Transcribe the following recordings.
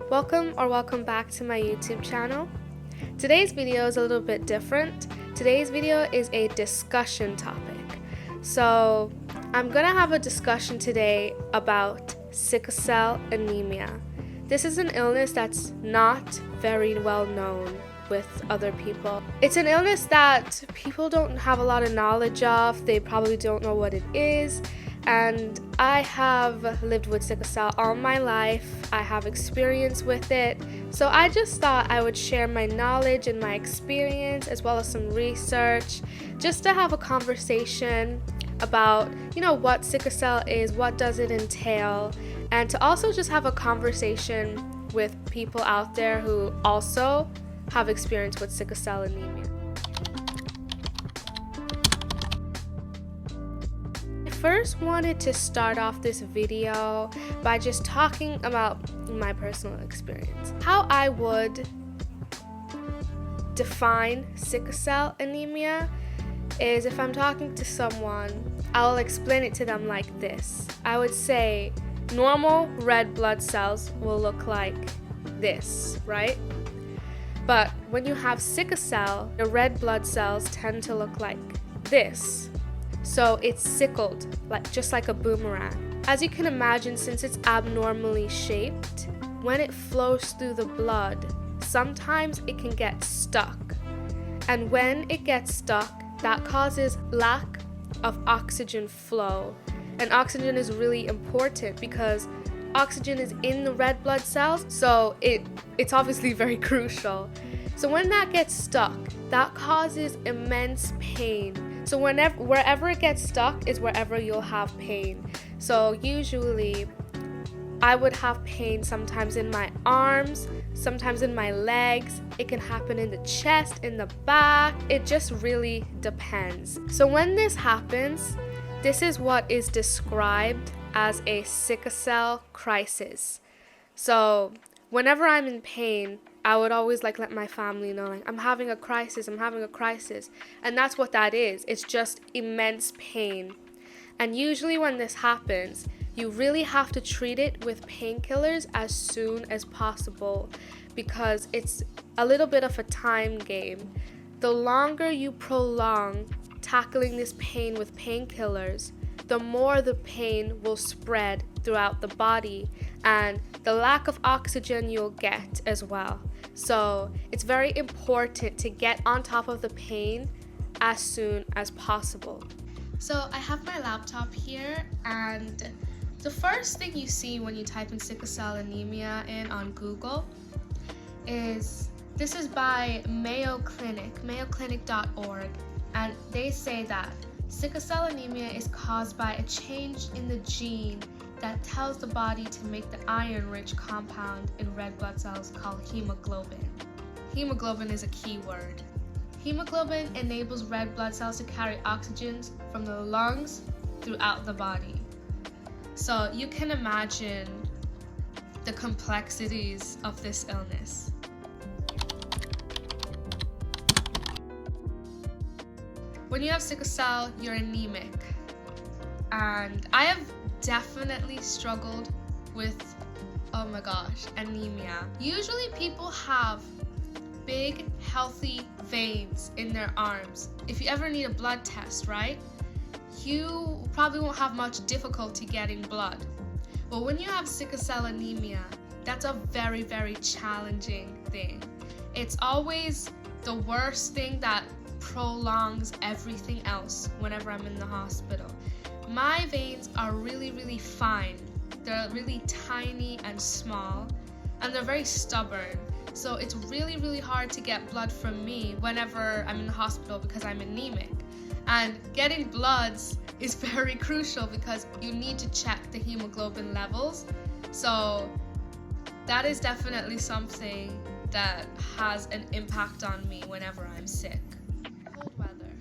Welcome back to my YouTube channel. Today's video is a little bit different. Today's video is a discussion topic. So I'm gonna have a discussion today about sickle cell anemia. This is an illness that's not very well known with other people. It's an illness that people don't have a lot of knowledge of. They probably don't know what it is. And I have lived with sickle cell all my life. I have experience with it. So I just thought I would share my knowledge and my experience as well as some research just to have a conversation about, what sickle cell is, what does it entail, and to also just have a conversation with people out there who also have experience with sickle cell anemia. I first wanted to start off this video by just talking about my personal experience. How I would define sickle cell anemia is if I'm talking to someone, I'll explain it to them like this. I would say normal red blood cells will look like this, right? But when you have sickle cell, the red blood cells tend to look like this. So it's sickled, just like a boomerang. As you can imagine, since it's abnormally shaped, when it flows through the blood, sometimes it can get stuck. And when it gets stuck, that causes lack of oxygen flow. And oxygen is really important because oxygen is in the red blood cells, so it's obviously very crucial. So when that gets stuck, that causes immense pain. So wherever it gets stuck is wherever you'll have pain. So usually I would have pain sometimes in my arms, sometimes in my legs. It can happen in the chest, in the back. It just really depends. So when this happens, this is what is described as a sickle cell crisis. So whenever I'm in pain, I would always let my family know, I'm having a crisis. And that's what that is. It's just immense pain. And usually when this happens, you really have to treat it with painkillers as soon as possible because it's a little bit of a time game. The longer you prolong tackling this pain with painkillers, the more the pain will spread throughout the body and the lack of oxygen you'll get as well. So it's very important to get on top of the pain as soon as possible. So I have my laptop here, and the first thing you see when you type in sickle cell anemia in on Google is, this is by Mayo Clinic, mayoclinic.org, and they say that sickle cell anemia is caused by a change in the gene that tells the body to make the iron-rich compound in red blood cells called hemoglobin. Hemoglobin is a key word. Hemoglobin enables red blood cells to carry oxygen from the lungs throughout the body. So you can imagine the complexities of this illness. When you have sickle cell, you're anemic. And I have definitely struggled with, anemia. Usually people have big, healthy veins in their arms. If you ever need a blood test, right? You probably won't have much difficulty getting blood. But when you have sickle cell anemia, that's a very, very challenging thing. It's always the worst thing that prolongs everything else whenever I'm in the hospital. My veins are really, really fine. They're really tiny and small, and they're very stubborn. So it's really, really hard to get blood from me whenever I'm in the hospital because I'm anemic. And getting bloods is very crucial because you need to check the hemoglobin levels. So that is definitely something that has an impact on me whenever I'm sick. Cold weather.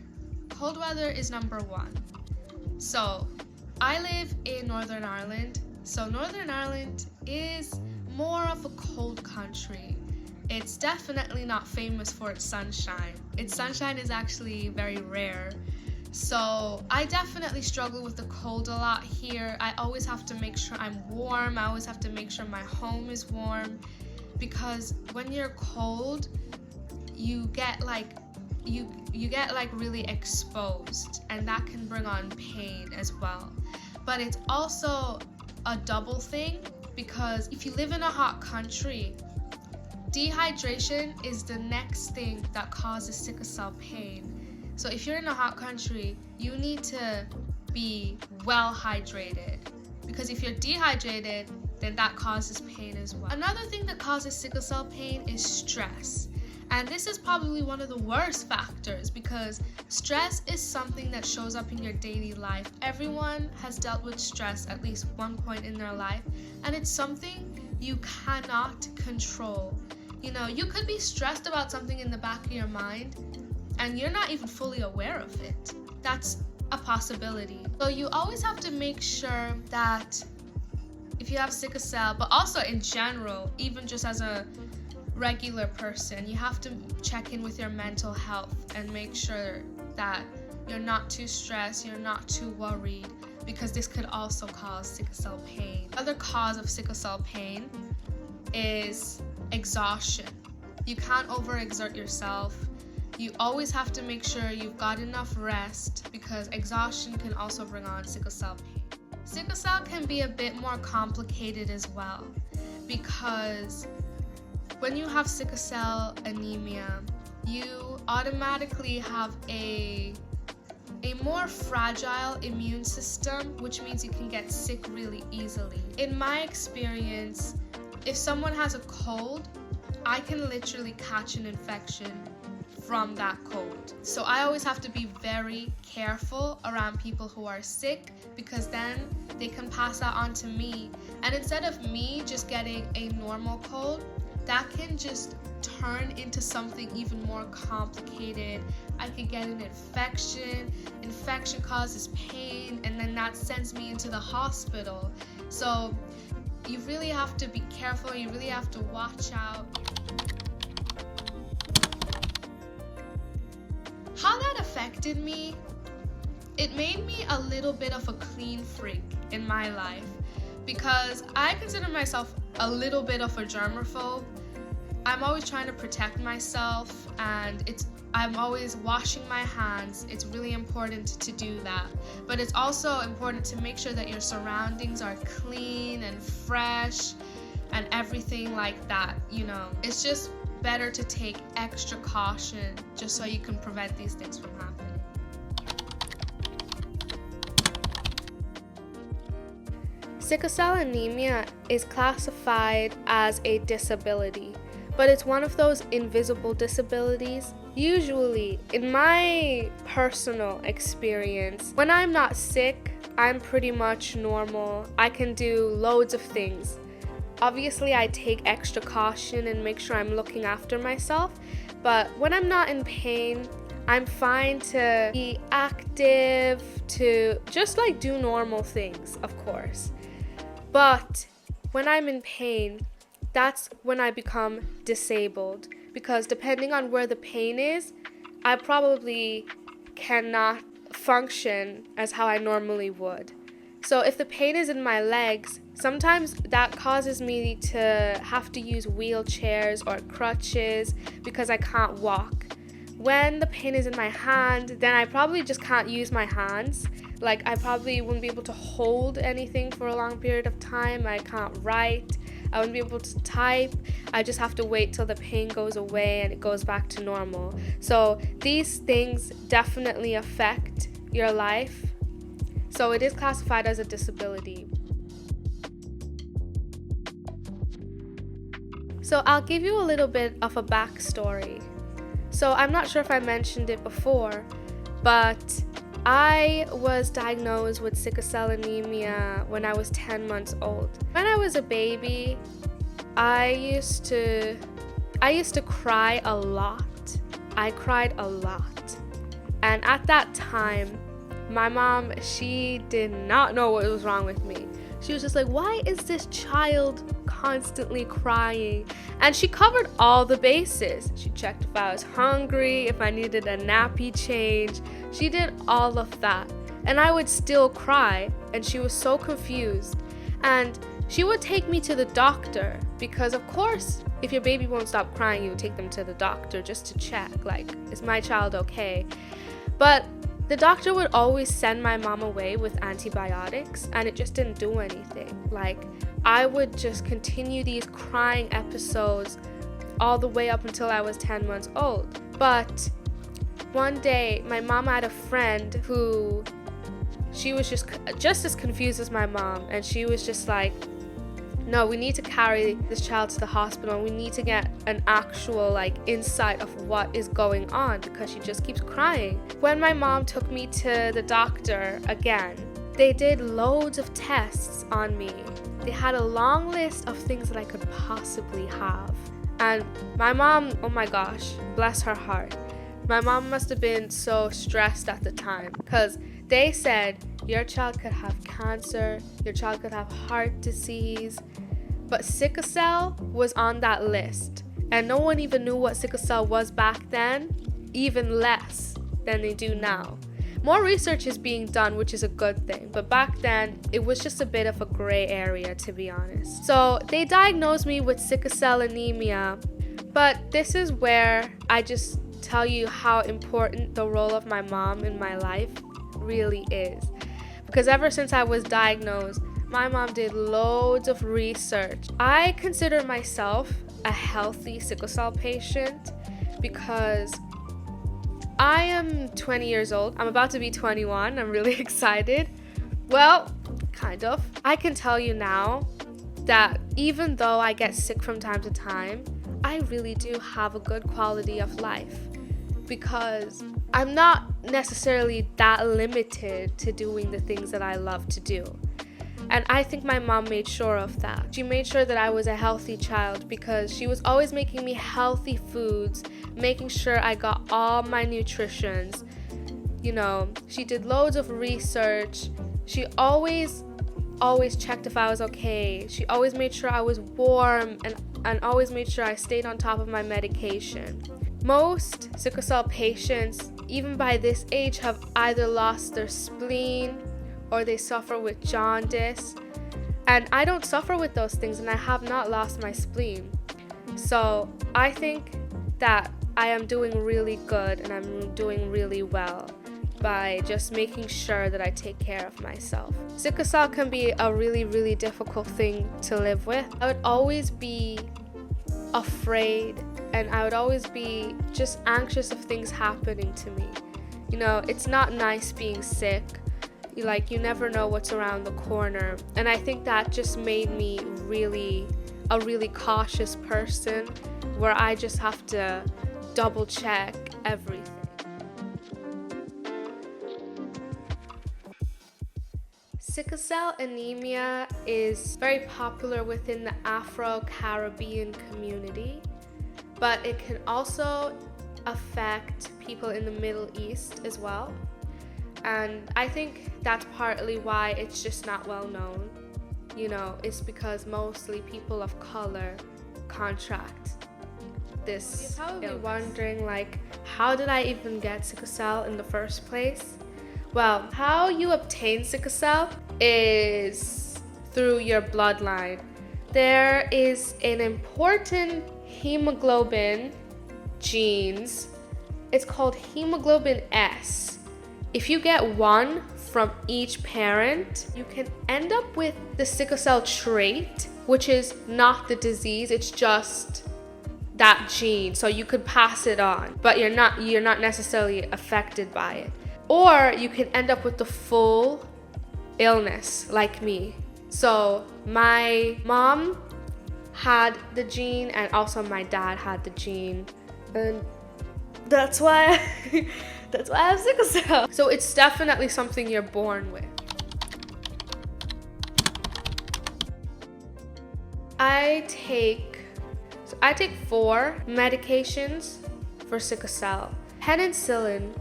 Cold weather is number one. So I live in Northern Ireland. So Northern Ireland is more of a cold country. It's definitely not famous for its sunshine. Its sunshine is actually very rare. So I definitely struggle with the cold a lot here. I always have to make sure I'm warm. I always have to make sure my home is warm. because when you're cold, you get like really exposed, and that can bring on pain as well. But it's also a double thing, because if you live in a hot country, dehydration is the next thing that causes sickle cell pain. So if you're in a hot country, you need to be well hydrated, because if you're dehydrated, then that causes pain as well. Another thing that causes sickle cell pain is stress. And this is probably one of the worst factors, because stress is something that shows up in your daily life. Everyone has dealt with stress at least one point in their life, and it's something you cannot control. You know, you could be stressed about something in the back of your mind, and you're not even fully aware of it. That's a possibility. So you always have to make sure that if you have sickle cell, but also in general, even just as a regular person, you have to check in with your mental health and make sure that you're not too stressed, you're not too worried, because this could also cause sickle cell pain. Another cause of sickle cell pain is exhaustion. You can't overexert yourself. You always have to make sure you've got enough rest, because exhaustion can also bring on sickle cell pain. Sickle cell can be a bit more complicated as well, because when you have sickle cell anemia, you automatically have a more fragile immune system, which means you can get sick really easily. In my experience, if someone has a cold, I can literally catch an infection from that cold. So I always have to be very careful around people who are sick, because then they can pass that on to me. And instead of me just getting a normal cold, that can just turn into something even more complicated. I could get an infection. Infection causes pain, and then that sends me into the hospital. So you really have to be careful. You really have to watch out. How that affected me, it made me a little bit of a clean freak in my life, because I consider myself a little bit of a germaphobe. I'm always trying to protect myself, and I'm always washing my hands. It's really important to do that. But it's also important to make sure that your surroundings are clean and fresh and everything like that, you know. It's just better to take extra caution just so you can prevent these things from happening. Sickle cell anemia is classified as a disability, but it's one of those invisible disabilities. Usually, in my personal experience, when I'm not sick, I'm pretty much normal. I can do loads of things. Obviously, I take extra caution and make sure I'm looking after myself, but when I'm not in pain, I'm fine to be active, to just like do normal things, of course. But when I'm in pain, that's when I become disabled, because depending on where the pain is, I probably cannot function as how I normally would. So if the pain is in my legs, sometimes that causes me to have to use wheelchairs or crutches because I can't walk. When the pain is in my hand, then I probably just can't use my hands. Like, I probably wouldn't be able to hold anything for a long period of time. I can't write. I wouldn't be able to type. I just have to wait till the pain goes away and it goes back to normal. So these things definitely affect your life. So it is classified as a disability. So I'll give you a little bit of a backstory. So I'm not sure if I mentioned it before, but I was diagnosed with sickle cell anemia when I was 10 months old. When I was a baby, I used to cry a lot. I cried a lot. And at that time, my mom, she did not know what was wrong with me. She was just like, why is this child constantly crying? And she covered all the bases. She checked if I was hungry, if I needed a nappy change. She did all of that. And I would still cry, and she was so confused. And she would take me to the doctor, Because of course, if your baby won't stop crying, you take them to the doctor just to check, like, is my child okay? But the doctor would always send my mom away with antibiotics, and it just didn't do anything. Like, I would just continue these crying episodes all the way up until I was 10 months old. But one day, my mom had a friend who, she was just as confused as my mom, and she was just like, no, we need to carry this child to the hospital. We need to get an actual insight of what is going on, because she just keeps crying. When my mom took me to the doctor again, they did loads of tests on me. They had a long list of things that I could possibly have. And my mom, oh my gosh, bless her heart. My mom must have been so stressed at the time, because they said your child could have cancer, your child could have heart disease, but sickle cell was on that list. And no one even knew what sickle cell was back then, even less than they do now. More research is being done, which is a good thing, but back then it was just a bit of a gray area, to be honest. So they diagnosed me with sickle cell anemia, but this is where I just tell you how important the role of my mom in my life really is. Because ever since I was diagnosed, my mom did loads of research. I consider myself a healthy sickle cell patient because I am 20 years old. I'm about to be 21. I'm really excited. Well, kind of. I can tell you now that even though I get sick from time to time, I really do have a good quality of life, because I'm not necessarily that limited to doing the things that I love to do. And I think my mom made sure of that. She made sure that I was a healthy child, because she was always making me healthy foods, making sure I got all my nutritions. You know, she did loads of research. She always checked if I was okay. She always made sure I was warm and always made sure I stayed on top of my medication. Most sickle cell patients, even by this age, have either lost their spleen or they suffer with jaundice. And I don't suffer with those things, and I have not lost my spleen. So I think that I am doing really good and I'm doing really well by just making sure that I take care of myself. Sickle cell can be a really, really difficult thing to live with. I would always be afraid, and I would always be just anxious of things happening to me. You know, it's not nice being sick. You never know what's around the corner. And I think that just made me a really cautious person, where I just have to double check everything. Sickle cell anemia is very popular within the Afro-Caribbean community, but it can also affect people in the Middle East as well. And I think that's partly why it's just not well known. You know, it's because mostly people of color contract this. You're probably wondering, how did I even get sickle cell in the first place? Well, how you obtain sickle cell is through your bloodline. There is an important hemoglobin genes. It's called hemoglobin S. If you get one from each parent, you can end up with the sickle cell trait, which is not the disease, it's just that gene. So you could pass it on, but you're not necessarily affected by it. Or you can end up with the full illness like me. So my mom had the gene, and also my dad had the gene, and that's why I have sickle cell. So it's definitely something you're born with. I take 4 medications for sickle cell. Penicillin,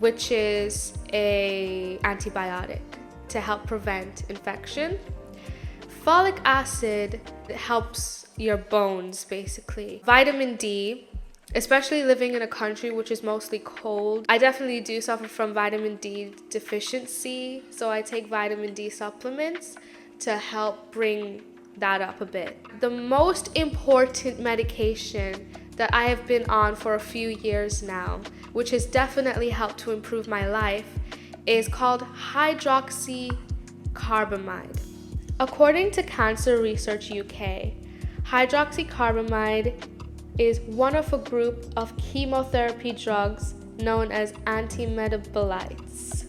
which is a antibiotic to help prevent infection. Folic acid helps your bones, basically. Vitamin D, especially living in a country which is mostly cold. I definitely do suffer from vitamin D deficiency, so I take vitamin D supplements to help bring that up a bit. The most important medication that I have been on for a few years now, which has definitely helped to improve my life, is called hydroxycarbamide. According to Cancer Research UK, hydroxycarbamide is one of a group of chemotherapy drugs known as antimetabolites.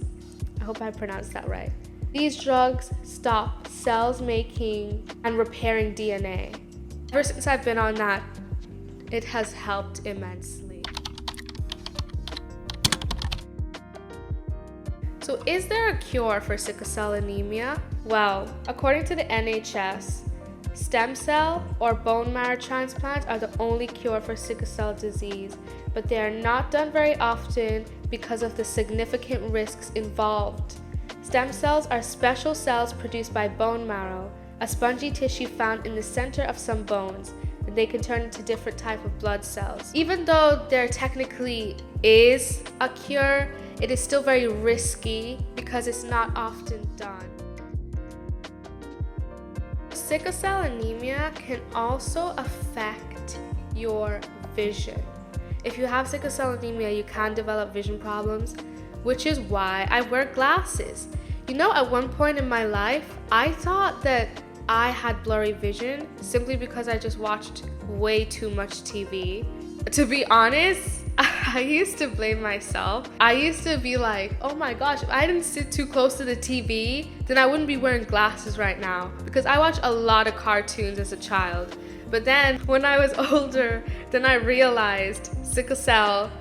I hope I pronounced that right. These drugs stop cells making and repairing DNA. Ever since I've been on that, it has helped immensely. So is there a cure for sickle cell anemia? Well, according to the NHS, stem cell or bone marrow transplants are the only cure for sickle cell disease, but they are not done very often because of the significant risks involved. Stem cells are special cells produced by bone marrow, a spongy tissue found in the center of some bones, and they can turn into different types of blood cells. Even though there technically is a cure, it is still very risky because it's not often done. Sickle cell anemia can also affect your vision. If you have sickle cell anemia, you can develop vision problems, which is why I wear glasses. You know, at one point in my life, I thought that I had blurry vision simply because I just watched way too much TV. To be honest, I used to blame myself. I used to be like, oh my gosh, if I didn't sit too close to the TV, then I wouldn't be wearing glasses right now, because I watched a lot of cartoons as a child. But then when I was older, then I realized sickle cell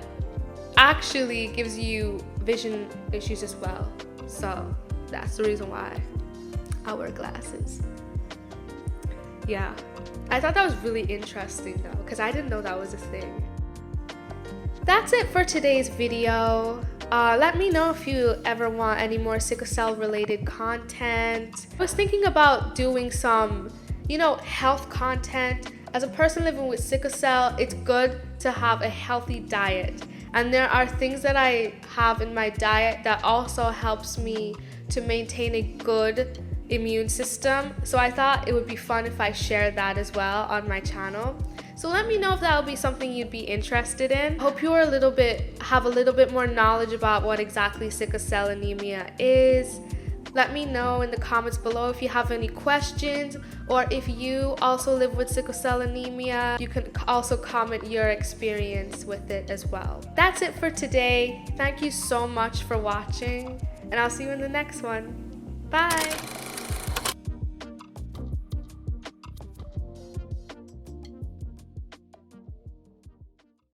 actually gives you vision issues as well. So that's the reason why I wear glasses. Yeah, I thought that was really interesting though, because I didn't know that was a thing. That's it for today's video. Let me know if you ever want any more sickle cell related content. I was thinking about doing some, health content. As a person living with sickle cell, it's good to have a healthy diet. And there are things that I have in my diet that also helps me to maintain a good immune system. So I thought it would be fun if I shared that as well on my channel. So let me know if that would be something you'd be interested in. I hope you are have a little bit more knowledge about what exactly sickle cell anemia is. Let me know in the comments below if you have any questions, or if you also live with sickle cell anemia. You can also comment your experience with it as well. That's it for today. Thank you so much for watching, and I'll see you in the next one. Bye!